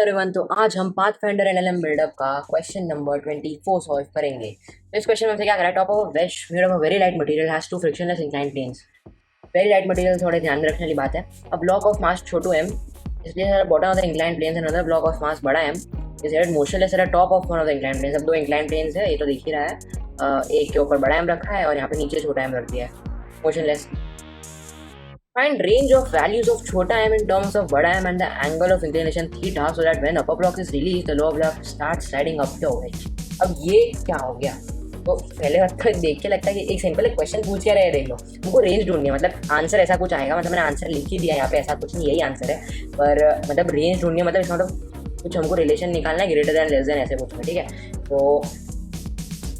Everyone, तो आज हम पाथफाइंडर एलएलएम बिल्डअप का क्वेश्चन नंबर 24 सॉल्व करेंगे। तो इस क्वेश्चन में हमसे क्या करा है, top of wedge made of a very light material has two frictionless inclined planes. Very light material थोड़े ध्यान में रखने वाली बात है। अब ब्लॉक ऑफ मास छोटू एम, इसलिए bottom of the inclined planes and other block of mass बड़ा M is held motionless at the top of one of the inclined planes. अब दो इंक्लाइंड प्लेन्स है, ये तो दिख ही रहा है। एक के ऊपर बड़ा एम रखा है और यहाँ पे नीचे छोटा एम रख दिया है, motionless. Find range of values of छोटा m in terms of बड़ा m and the angle of inclination theta so that when upper block is released the lower block starts sliding up the wedge। अब ये क्या हो गया? तो पहले बात तो देख के लगता है कि एक सिंपल एक क्वेश्चन पूछ के रहे, देख लो हमको रेंज ढूंढनी है, मतलब आंसर ऐसा कुछ आएगा, मतलब मैंने आंसर लिख ही दिया यहाँ पे, ऐसा कुछ नहीं, यही आंसर है, पर मतलब रेंज ढूंढनी है, मतलब इसमें मतलब कुछ हमको रिलेशन निकालना है, ग्रेटर दैन लेस दैन ऐसे कुछ में, ठीक है। तो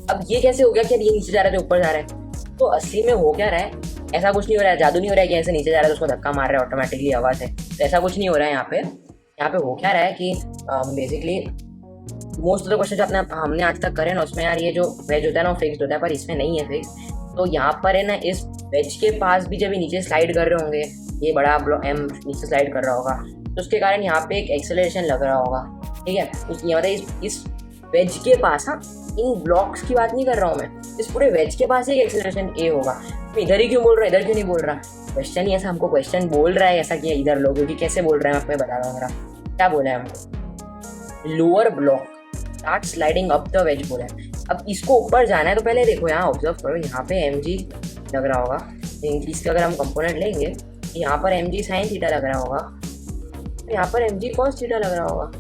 अब ये कैसे हो गया कि ये नीचे जा रहा है तो ऊपर जा रहा है? तो असली में हो क्या रहा है, ऐसा कुछ नहीं हो रहा है, जादू नहीं हो रहा है कि ऐसे नीचे जा रहा है तो उसको धक्का मार रहा है ऑटोमेटिकली हवा से, तो ऐसा कुछ नहीं हो रहा है। यहाँ पे हो क्या रहा है कि basically most of the question जो हमने आज तक करे ना, उसमें यार ये जो वेज होता है ना वो फिक्स्ड होता है, पर इसमें नहीं है फिक्स। तो यहाँ पर है ना, इस वेज के पास भी जब ये नीचे स्लाइड कर रहे होंगे, ये बड़ा एम नीचे स्लाइड कर रहा होगा, तो उसके कारण यहाँ पे एक एक्सेलरेशन लग रहा होगा, ठीक है। मतलब इस वेज के पास, हाँ इन ब्लॉक्स की बात नहीं कर रहा हूँ मैं, इस पूरे वेज के पास एक एक्सेलरेशन ए होगा। तो इधर ही क्यों बोल रहा है, इधर क्यों नहीं बोल रहा? क्वेश्चन ही ऐसा हमको क्वेश्चन बोल रहा है ऐसा कि इधर लोग, क्योंकि कैसे बोल रहे हैं मैं बता रहा हूँ। मेरा क्या बोला है हमको, lower block start sliding up the ways बोला है। अब इसको ऊपर जाना है तो पहले देखो यहाँ ऑब्जर्व करो, यहाँ पे एम जी लग रहा होगा, इसका अगर हम कंपोनेंट लेंगे यहाँ पर एम जी साइन थीटा लग रहा होगा, यहाँ पर एम जी कॉस थीटा लग रहा होगा।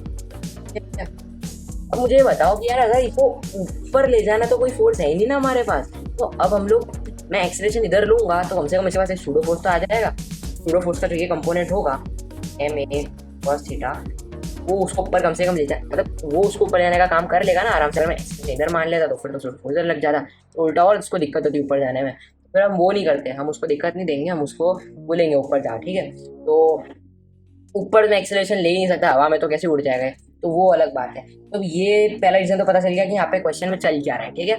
अब मुझे ये बताओ कि यार अगर इसको ऊपर ले जाना तो कोई फोर्स है ही नहीं ना हमारे पास, तो अब हम लोग, मैं एक्सेलरेशन इधर लूंगा तो कम से कम मेरे पास एक सूडो फोर्स तो आ जाएगा। सूडो फोर्स का जो ये कंपोनेंट होगा एम ए कॉस थीटा, वो उसको ऊपर कम से कम ले जाए, मतलब वो उसको ऊपर जाने का काम कर लेगा ना आराम से। अगर मैं एक्सेलरेशन इधर मान लेता तो फिर तो सूडो फोर्स इधर लग जाता, तो उल्टा और उसको दिक्कत होती ऊपर जाने में। फिर हम वो नहीं करते, हम उसको दिक्कत नहीं देंगे, हम उसको बोलेंगे ऊपर जा, ठीक है। तो ऊपर में एक्सेलरेशन ले ही नहीं सकता, हवा में तो कैसे उड़ जाएगा, तो वो अलग बात है। तो ये पहला रीजन तो पता चल गया कि यहाँ पे क्वेश्चन में चल क्या रहा है, ठीक है।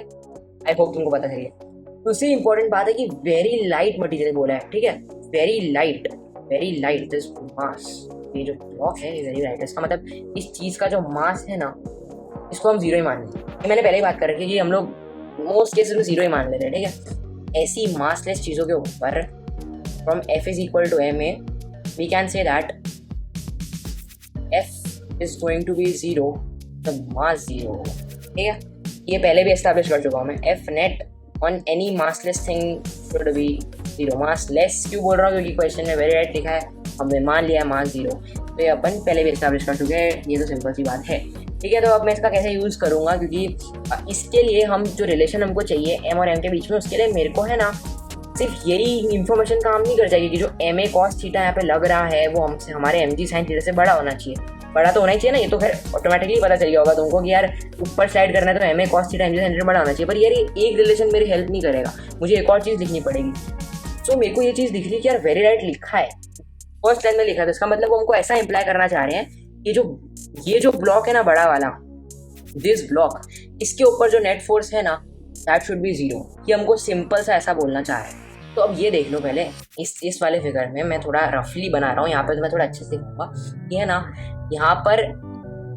आई होप तुमको पता चल गया। दूसरी इंपॉर्टेंट बात है कि वेरी लाइट मटेरियल बोला है, ठीक है, वेरी लाइट दिस मास। ये जो ब्लॉक है ये वेरी लाइट है, इसका मतलब इस चीज का जो मास है ना, इसको हम जीरो ही मान लेंगे। ये मैंने पहले ही बात कर रखी है कि हम लोग मोस्ट केसेस में जीरो ही मान लेते हैं, ठीक है। ऐसी मासलेस चीजों के ऊपर from F is equal to M A we can say that F is going to be zero, the mass zero, ठीक है। ये पहले भी एस्टैब्लिश कर चुका हूँ मैं, F net on any massless thing should be zero. Massless क्यों बोल रहा हूँ, क्योंकि क्वेश्चन में वेरी लाइट लिखा है, हमने मान लिया मास जीरो, तो ये अपन पहले भी एस्टैब्लिश कर चुके हैं, ये तो सिंपल सी बात है, ठीक है। तो अब मैं इसका कैसे यूज़ करूँगा, क्योंकि इसके लिए हम जो रिलेशन हमको चाहिए एम और एम के बीच में, उसके लिए मेरे को है ना सिर्फ यही इन्फॉर्मेशन काम नहीं कर जाएगी कि जो एम ए कॉस थीटा यहाँ पे लग रहा है वो हमसे हमारे एम जी साइन थीटा से बड़ा होना चाहिए, बड़ा तो होना ही चाहिए ना। ये तो फिर ऑटोमेटिकली पता चल गया होगा तुमको कि यार ऊपर स्लाइड करना है तो M A cos theta M G sine theta बड़ा होना चाहिए, पर यार एक रिलेशन मेरी हेल्प नहीं करेगा, मुझे एक और चीज़ लिखनी पड़ेगी। सो मेरे को ये चीज़ दिख रही है कि यार वेरी राइट लिखा है, फर्स्ट लाइन में लिखा था, इसका मतलब वो हमको ऐसा इंप्लाई करना चाह रहे हैं कि ये जो ब्लॉक है ना बड़ा वाला, दिस ब्लॉक, इसके ऊपर जो नेट फोर्स है ना दैट शुड बी जीरो। ये हमको सिंपल सा ऐसा बोलना चाह रहे हैं। तो अब ये देख लो पहले, इस वाले फिगर में मैं थोड़ा रफली बना रहा हूँ, यहाँ पे तो मैं थोड़ा अच्छे से दिखाऊंगा। ये है ना, यहाँ पर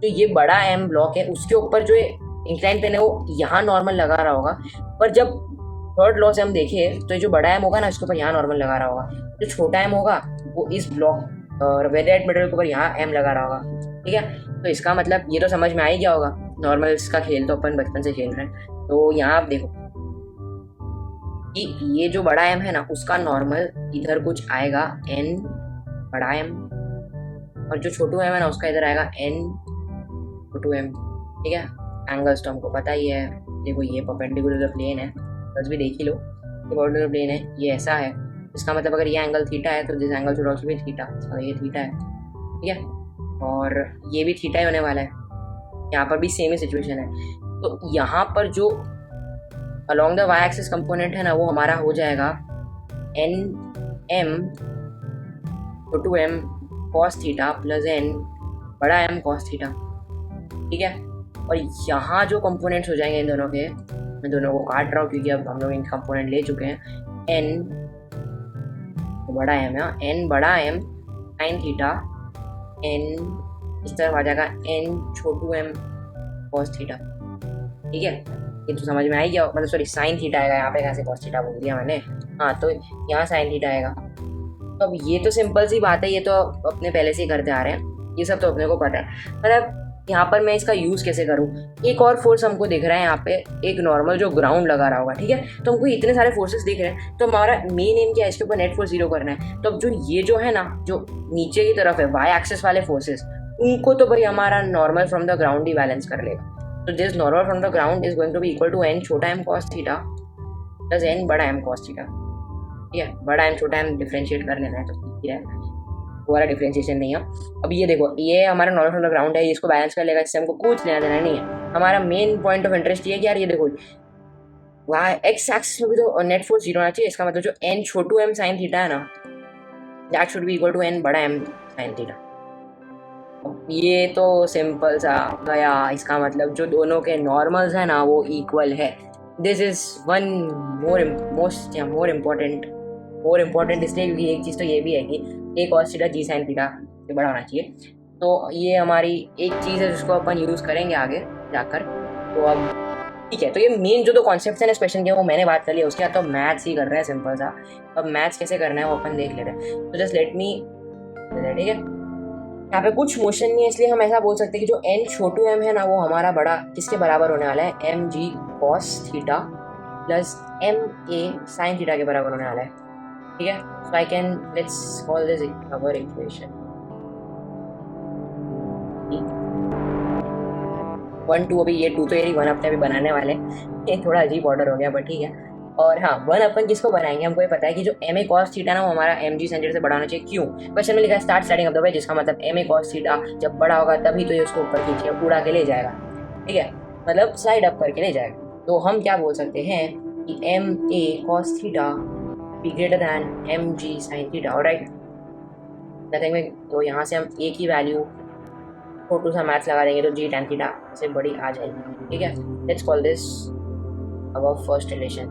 जो ये बड़ा एम ब्लॉक है उसके ऊपर जो इंक्लाइन प्लेन है वो यहाँ नॉर्मल लगा रहा होगा, पर जब थर्ड लॉ से हम देखें तो ये जो बड़ा एम होगा ना इसके ऊपर यहाँ नॉर्मल लगा रहा होगा, जो छोटा एम होगा वो इस ब्लॉक और वेरी लाइट मटेरियल के ऊपर यहाँ एम लगा रहा होगा, ठीक है। तो इसका मतलब ये तो समझ में आ ही गया होगा, नॉर्मल इसका खेल तो अपन बचपन से खेल रहे हैं। तो यहाँ आप देखो कि ये जो बड़ा एम है ना उसका नॉर्मल इधर कुछ आएगा एन बड़ा एम, और जो छोटू एम है ना उसका इधर आएगा एन छोटू एम, ठीक है। एंगल्स तो हमको पता ही है, देखो ये परपेंडिकुलर प्लेन है, बस भी देख ही लो, ये परपेंडिकुलर प्लेन है, ये ऐसा है, इसका मतलब अगर ये एंगल थीटा है तो this angle should also be theta, ये थीटा है, ठीक है, और ये भी थीटा ही होने वाला है, यहाँ पर भी सेम ही सिचुएशन है। तो यहाँ पर जो along the Y axis component है ना वो हमारा हो जाएगा एन एम छोटू M cos theta plus N बड़ा एम कॉस थीटा, ठीक है। और यहाँ जो कंपोनेंट्स हो जाएंगे इन दोनों के, मैं दोनों को काट रहा हूँ क्योंकि अब हम लोग इन कंपोनेंट ले चुके हैं, एन बड़ा एम है, एन बड़ा एम साइन थीटा, एन इस तरफ आ जाएगा एन छोटू एम कॉस थीटा। ठीक है, ये तो समझ में आई गया, मतलब सॉरी साइन थीटा आएगा यहाँ पे, कैसे कॉस थीटा बोल दिया मैंने। हाँ तो यहाँ साइन थीटा आएगा। तो अब ये तो सिंपल सी बात है, ये तो अपने पहले से ही करते आ रहे हैं, ये सब तो अपने को पता है। मतलब यहाँ पर मैं इसका यूज़ कैसे करूँ, एक और फोर्स हमको दिख रहा है यहाँ पे, एक नॉर्मल जो ग्राउंड लगा रहा होगा। ठीक है, तो हमको इतने सारे फोर्सेस दिख रहे हैं, तो हमारा मेन एम क्या है, इसके ऊपर नेट फोर्स 0 करना है। तो अब जो ये जो है ना, जो नीचे की तरफ है वाई एक्सिस वाले फोर्सेस, उनको तो भाई हमारा नॉर्मल फ्रॉम द ग्राउंड ही बैलेंस कर लेगा। तो this normal from the ground is going to be equal to N छोटा M cos theta plus N बड़ा एम कॉस थीटा। ठीक है, बड़ा एम छोटा एम डिफ्रेंशिएट कर लेना है तो ठीक ही रहेगा, हमारा डिफ्रेंशिएशन नहीं है। अब ये देखो, ये हमारा नॉर्मल फ्रॉम द ग्राउंड है, इसको बैलेंस कर लेगा, इससे हमको कुछ लेना देना नहीं है। हमारा मेन पॉइंट ऑफ इंटरेस्ट ये है कि यार ये देखो वाई एक्स एक्सिस में भी तो नेट फोर्स 0 होना चाहिए। इसका मतलब जो एन छोटू एम साइन थीटा है ना, that should be equal to N बड़ा एम साइन थीटा। ये तो सिंपल सा गया, इसका मतलब जो दोनों के नॉर्मल्स है ना वो इक्वल है। This is one more important इसलिए क्योंकि एक चीज़ तो ये भी है कि ए कॉस थीटा जी साइन थीटा से बड़ा होना चाहिए। तो ये हमारी एक चीज़ है जिसको अपन यूज़ करेंगे आगे जाकर। तो अब ठीक है, तो ये मेन जो दो कॉन्सेप्ट्स हैं इस क्वेश्चन के वो मैंने बात कर लिया, उसके बाद तो मैथ्स ही कर रहे हैं सिंपल सा। अब मैथ्स कैसे करना है वो अपन देख ले रहे हैं। तो जस्ट लेट मी, ठीक है, यहाँ पे कुछ मोशन नहीं है इसलिए हम ऐसा बोल सकते हैं कि जो एन छोटू एम है ना वो हमारा बड़ा किसके बराबर होने वाला है, M G cos theta plus M A sine theta के बराबर होने वाला है। ठीक है, so I can let's call this our equation 1 2। अभी ये 2 तो ये 1 अपने अभी बनाने वाले, ये थोड़ा अजीब ऑर्डर हो गया बट ठीक है। और हाँ 1 अपन किसको बनाएंगे, हमको ये पता है कि जो एम ए कॉस थीटा ना वो हमारा एम जी साइन थीटा से बड़ा होना चाहिए। क्यों, क्वेश्चन में लिखा है start starting of the way, जिसका मतलब एम ए कॉस थीटा जब बड़ा होगा तभी तो ये उसको ऊपर खींचे उड़ा के ले जाएगा। ठीक है, मतलब स्लाइड अप करके ले जाएगा। तो हम क्या बोल सकते हैं कि M A cos theta be greater than M G sine theta. Alright, nothing में, तो यहाँ से हम ए की वैल्यू छोटू सा मैथ्स लगा देंगे तो जी टैन थीटा से बड़ी आ जाएगी। ठीक है, let's call this our first relation,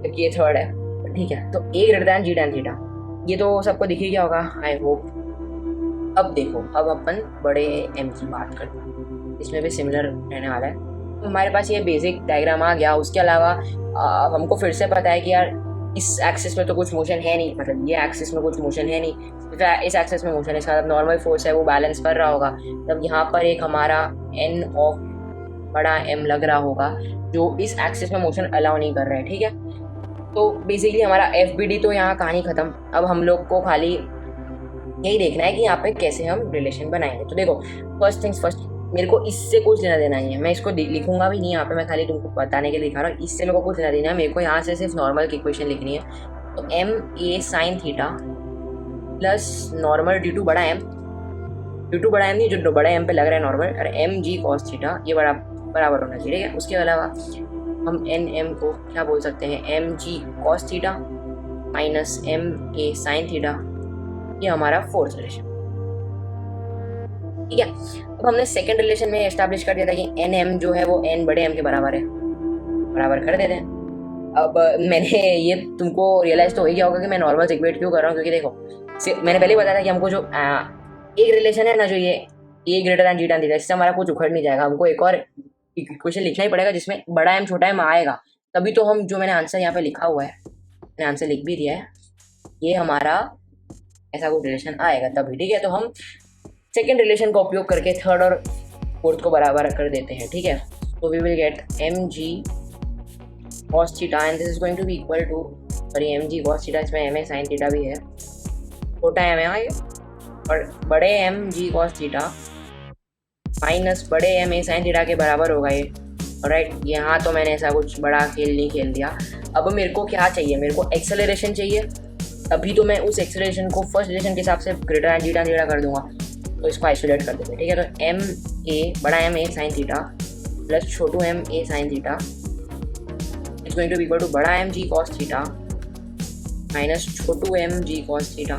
क्योंकि ये थर्ड है। ठीक है, तो ए ग्रेटर दैन जी टैन थीटा, ये तो सबको दिख ही गया होगा आई होप। अब देखो, अब अपन बड़े एम की बात करते हैं, इसमें भी सिमिलर रहने वाला है। तो हमारे पास ये बेसिक डायग्राम आ गया। उसके अलावा हमको फिर से पता है कि यार इस एक्सिस में तो कुछ मोशन है नहीं, मतलब ये एक्सिस में कुछ मोशन है नहीं, इस एक्सिस में मोशन है, इसका नॉर्मल फोर्स है वो बैलेंस कर रहा होगा। तब यहाँ पर एक हमारा एन ऑफ बड़ा एम लग रहा होगा जो इस एक्सिस में मोशन अलाउ नहीं कर रहा है। ठीक है, तो बेसिकली हमारा एफ बी डी तो यहाँ कहानी खत्म। अब हम लोग को खाली यही देखना है कि यहाँ पे कैसे हम रिलेशन बनाएंगे। तो देखो, फर्स्ट थिंग्स फर्स्ट, मेरे को इससे कुछ लेना देना नहीं है, मैं इसको लिखूंगा भी नहीं यहाँ पे, मैं खाली तुमको बताने के लिए लिखा रहा हूँ। इससे मेरे को कुछ लेना देना है, मेरे को यहाँ से सिर्फ नॉर्मल की इक्वेशन लिखनी है। तो M A sine theta plus normal due to बड़ा एम नहीं, जो बड़ा एम पे लग रहा है नॉर्मल, और एम जी कॉस थीटा ये बराबर होना चाहिए। ठीक है, उसके अलावा हम एन एम को क्या बोल सकते हैं, M G cos theta minus M A sine theta, ये हमारा फोर्थ रिलेशन। ठीक है, अब हमने सेकंड रिलेशन में एस्टैब्लिश कर दिया था कि एन एम जो है वो एन बड़े एम के बराबर है, बराबर कर देते हैं। अब मैंने ये तुमको रियलाइज तो हो ही गया होगा कि मैं नॉर्मल से इक्वेट क्यों कर रहा हूँ, क्योंकि देखो मैंने पहले बताया था कि हमको जो एक रिलेशन है ना, जो ये ए ग्रेटर दैन जी टैन थीटा, इससे हमारा कुछ उखड़ नहीं जाएगा। हमको एक और इक्वेशन लिखना ही पड़ेगा जिसमें बड़ा एम छोटा एम आएगा, तभी तो हम जो मैंने आंसर यहाँ पे लिखा हुआ है, मैंने आंसर लिख भी दिया है, ये हमारा ऐसा कुछ रिलेशन आएगा तभी। ठीक है, तो हम सेकेंड रिलेशन का उपयोग करके थर्ड और फोर्थ को बराबर कर देते हैं। ठीक है, तो we will get M G cos theta and this is going to be equal to, sorry M G cos theta, इसमें एम ए साइन थीटा भी है, छोटा एम है और बड़े M G cos theta minus बड़े एम ए साइन थीटा के बराबर होगा ये। राइट, यहाँ तो मैंने ऐसा कुछ बड़ा खेल नहीं खेल दिया। अब मेरे को क्या चाहिए, मेरे को एक्सेलरेशन चाहिए, तभी तो मैं उस एक्सेलरेशन को फर्स्ट रिलेशन के हिसाब से ग्रेटर दैन जी टैन थीटा कर दूंगा। तो इसको आइसोलेट कर देते हैं। ठीक है, तो एम ए बड़ा M A sine theta plus छोटू M A sine theta is going to be equal to बड़ा M G cos theta minus छोटू एम जी कॉस थीटा।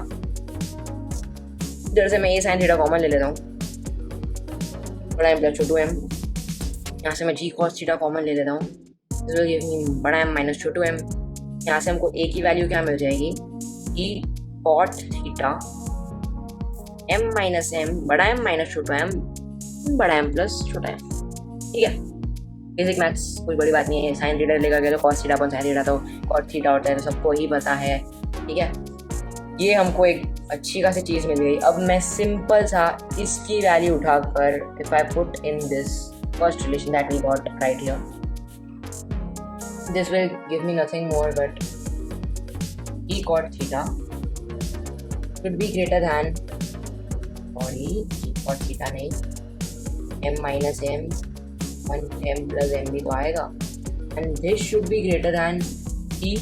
इधर से मैं ए साइन थीटा कॉमन ले लेता हूँ, बड़ा एम प्लस छोटू एम, यहाँ से मैं जी कॉस थीटा कॉमन ले लेता हूँ, बड़ा एम माइनस छोटू एम, यहाँ से हमको ए की वैल्यू क्या मिल जाएगी, E cot theta M minus M, बड़ा एम माइनस छोटा एम, बड़ा एम प्लस छोटा एम। ठीक है, बेसिक मैथ्स कोई बड़ी बात नहीं है। साइन थीटा लेकर गया तो cos theta upon sine theta तो कॉट थीटा होता है, तो सबको ही पता है। ठीक है, ये हमको एक अच्छी खासी चीज़ मिल गई। अब मैं सिंपल सा इसकी वैल्यू उठाकर if I put in this first relation that we got right here, this will give me nothing more but e cot theta should be greater than, और e cot theta नहीं, m minus m 1m plus m भी तो आएगा, and this should be greater than e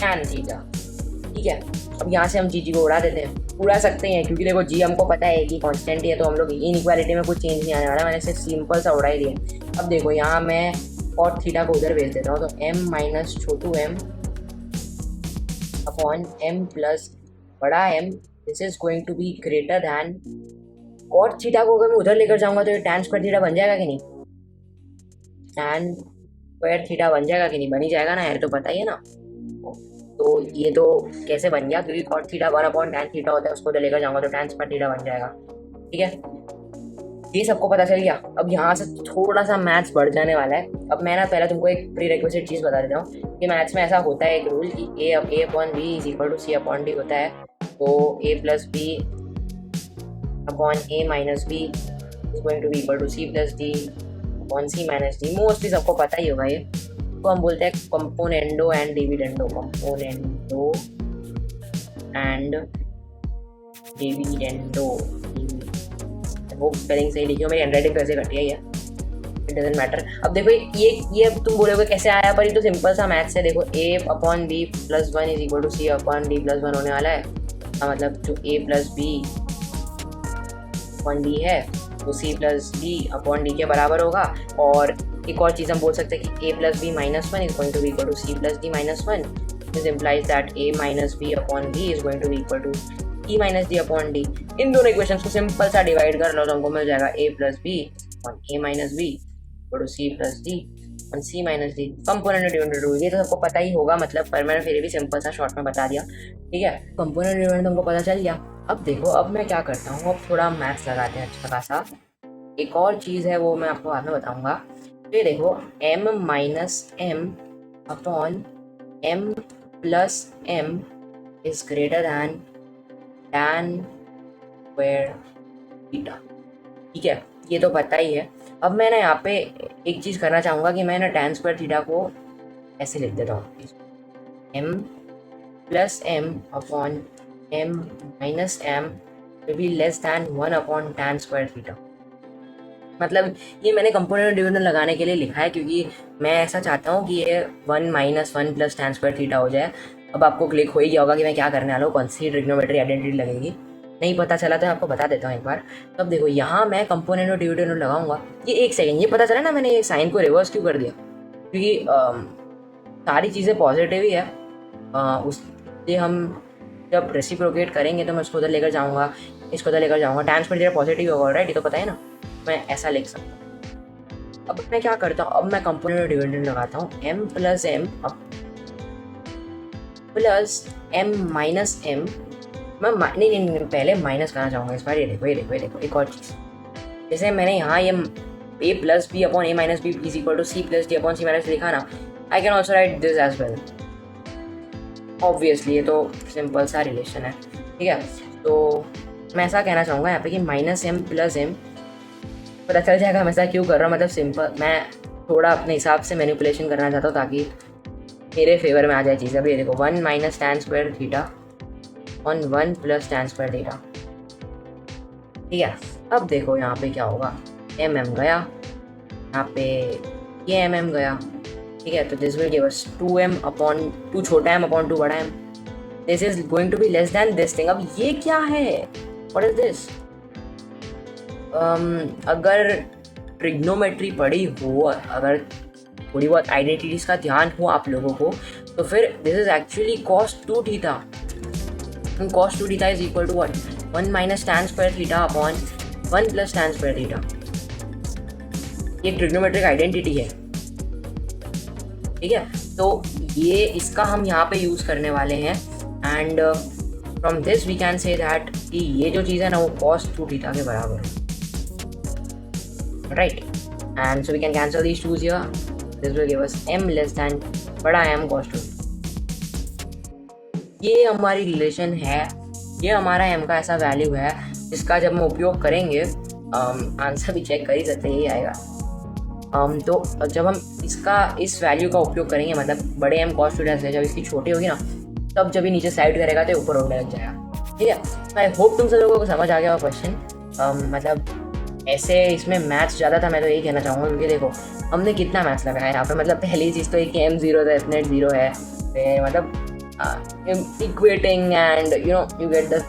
tan theta। ठीक है, अब यहाँ से हम जी को उड़ा देते हैं, उड़ा सकते हैं क्योंकि देखो जी हमको पता है कि कांस्टेंट ही है, तो हम लोग इनइक्वालिटी में कुछ चेंज नहीं आने वाला। मैंने सिर्फ सिंपल सा उड़ा ही दिया। अब देखो यहाँ मैं cot थीटा को उधर भेज देता हूँ, तो m माइनस छोटू m अपॉन m प्लस बड़ा m, this is going to be greater than cot theta को अगर मैं उधर लेकर जाऊंगा तो ये tan स्क्वायर थीटा बन जाएगा कि नहीं, tan स्क्वायर थीटा बन जाएगा कि नहीं, बन ही जाएगा ना यार, तो पता ही है ना। तो ये तो कैसे बन गया, क्योंकि cot theta 1 upon tan theta होता है, उसको उधर लेकर जाऊंगा तो tan स्क्वायर थीटा बन जाएगा। ठीक है, ये सबको पता चल गया। अब यहाँ से थोड़ा सा मैथ्स बढ़ जाने वाला है। अब मैं ना पहले तुमको एक प्री रिक्विजिट चीज़ बता देता हूँ कि मैथ्स में ऐसा होता है एक रूल कि A upon B is equal to C upon D होता है। तो A plus B upon A minus B is going to be equal to C plus D upon C minus D. Mostly सबको पता ही होगा ये। तो हम बोलते हैं componendo and dividendo, componendo and dividendo. वो स्पेलिंग सही लिखी हो, मेरी हैंडराइटिंग तो ऐसे घटी है, इट डजंट मैटर। अब देखो ये अब तुम बोलोगे कैसे आया, पर ये तो सिंपल सा मैथ्स है। देखो A upon B plus 1 is equal to C upon D plus 1 होने वाला है। मतलब जो A plus B upon D है वो C plus D upon D के बराबर होगा। और एक और चीज़ हम बोल सकते हैं कि A plus B minus 1 is going to be equal to C plus D minus 1। This implies that A minus B upon B is going to be equal to E minus D upon D. इन दोनों equations को simple सा divide कर लो तो हमको मिल जाएगा A plus B on A minus B equal to C plus D on C minus D. Component dividend rule ये तो सबको पता ही होगा, मतलब पर मैंने फिर भी सिंपल सा शॉर्ट में बता दिया। ठीक है, कंपोनेंट डिविडेंड हमको पता चल गया। अब देखो, अब मैं क्या करता हूँ, अब थोड़ा मैथ्स लगाते हैं अच्छा खासा। एक और चीज़ है वो मैं आपको बाद में बताऊँगा। ये देखो m minus M upon m plus m is greater than tan square theta. ठीक है, ये तो पता ही है। अब मैं ना यहाँ पे एक चीज़ करना चाहूँगा कि मैं ना tan स्क्वायर थीटा को ऐसे लिख देता हूँ, m plus m upon m minus m will be less then 1 upon tan square theta. मतलब ये मैंने कंपोनेंट डिविडेंड लगाने के लिए लिखा है, क्योंकि मैं ऐसा चाहता हूँ कि ये 1 minus 1 plus tan square theta हो जाए। अब आपको क्लिक हो ही गया होगा कि मैं क्या करने वाला हूँ, कौन सी ट्रिग्नोमेट्री आइडेंटिटी लगेगी। नहीं पता चला तो मैं आपको बता देता हूँ एक बार। तो अब देखो यहाँ मैं कंपोनेंट और डिविडेंड लगाऊंगा। ये एक सेकंड, ये पता चला ना मैंने ये साइन को रिवर्स क्यों कर दिया, क्योंकि सारी चीज़ें पॉजिटिव ही है। उससे हम जब रेसिप्रोकेट करेंगे तो मैं उसको उधर लेकर जाऊँगा, इसको उधर लेकर जाऊँगा, tan स्क्वायर थीटा पॉजिटिव होगा, राइट? ये तो पता है ना, मैं ऐसा लिख सकता हूँ। अब मैं क्या करता हूँ, अब मैं कंपोनेंट और डिविडेंड लगाता हूँ m plus m plus m minus m। मैं नहीं पहले माइनस करना चाहूँगा इस बार। ये देखो एक और चीज़, जैसे मैंने यहाँ ये a plus B upon a minus B is equal to C plus D upon C minus लिखा ना, I can also write this as well. Obviously ये तो सिंपल सा रिलेशन है। ठीक है, तो मैं ऐसा कहना चाहूँगा यहाँ पे कि माइनस m प्लस m, पता चल जाएगा मैं ऐसा क्यों कर रहा हूँ। मतलब सिंपल मैं थोड़ा अपने हिसाब से मैनिपुलेशन करना चाहता हूँ ताकि मेरे फेवर में आ जाए चीज़। अभी देखो 1 minus tan square theta on 1 plus tan square theta. ठीक है, अब देखो यहाँ पे क्या होगा, mm गया यहाँ पे, ये mm गया। ठीक है, तो this will give us 2m upon 2 छोटा m अपॉन 2 बड़ा m। This is going to be less than this thing. अब ये क्या है, व्हाट इज दिस? अगर ट्रिग्नोमेट्री पढ़ी हो, अगर थोड़ी बहुत आइडेंटिटीज का ध्यान हो आप लोगों को, तो फिर this is actually cos 2 theta. cos 2 theta is equal to what, 1 minus tan square theta upon 1 plus tan square theta. ये ट्रिग्नोमेट्रिक आइडेंटिटी है। ठीक है, तो ये इसका हम यहाँ पे यूज़ करने वाले हैं। And from this we can say that कि ये जो चीज़ है ना वो कॉस टू थीटा के बराबर है, right. And so we can cancel these twos here. This will give us m less than बड़ा m cos 2. ये हमारी रिलेशन है, ये हमारा m का ऐसा वैल्यू है जिसका जब हम उपयोग करेंगे, आंसर भी चेक कर ही सकते हैं, यही आएगा. तो जब हम इस वैल्यू का उपयोग करेंगे, मतलब बड़े m cos 2 से जब इसकी छोटी होगी ना, तब जब ये नीचे साइड करेगा तो ऊपर उड़ने लग जाएगा. ठीक है. आई होप तुम सब लोगों को समझ आ गया वो क्वेश्चन. मतलब ऐसे इसमें मैथ्स ज़्यादा था, मैं तो यही कहना चाहूँगा, क्योंकि देखो हमने कितना मैथ्स लगाया यहाँ पे. मतलब पहली चीज़ तो एक m 0 था, f net 0 है, फिर मतलब equating and you get the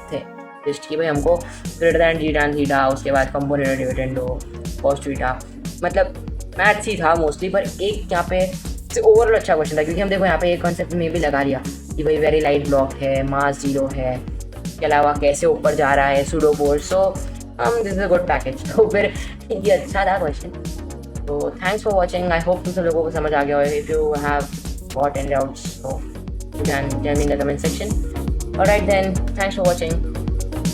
list कि भाई हमको ग्रेटर दैन जी टैन थीटा, उसके बाद कंपोनेंट डिविडेंड हो कॉस थीटा. मतलब मैथ्स ही था मोस्टली, पर एक यहाँ पे ओवरऑल अच्छा क्वेश्चन था, क्योंकि हम देखो यहाँ पे एक कॉन्सेप्ट में भी लगा लिया कि भाई वेरी लाइट ब्लॉक है, मास 0 है, इसके अलावा कैसे ऊपर जा रहा है pseudo board. So this is a good package. तो फिर ये अच्छा था क्वेश्चन. तो thanks for watching. I hope तुम सब लोगों को समझ आ गया हो. If you have got any doubts, so you can tell me in the comment section. Alright then, thanks for watching.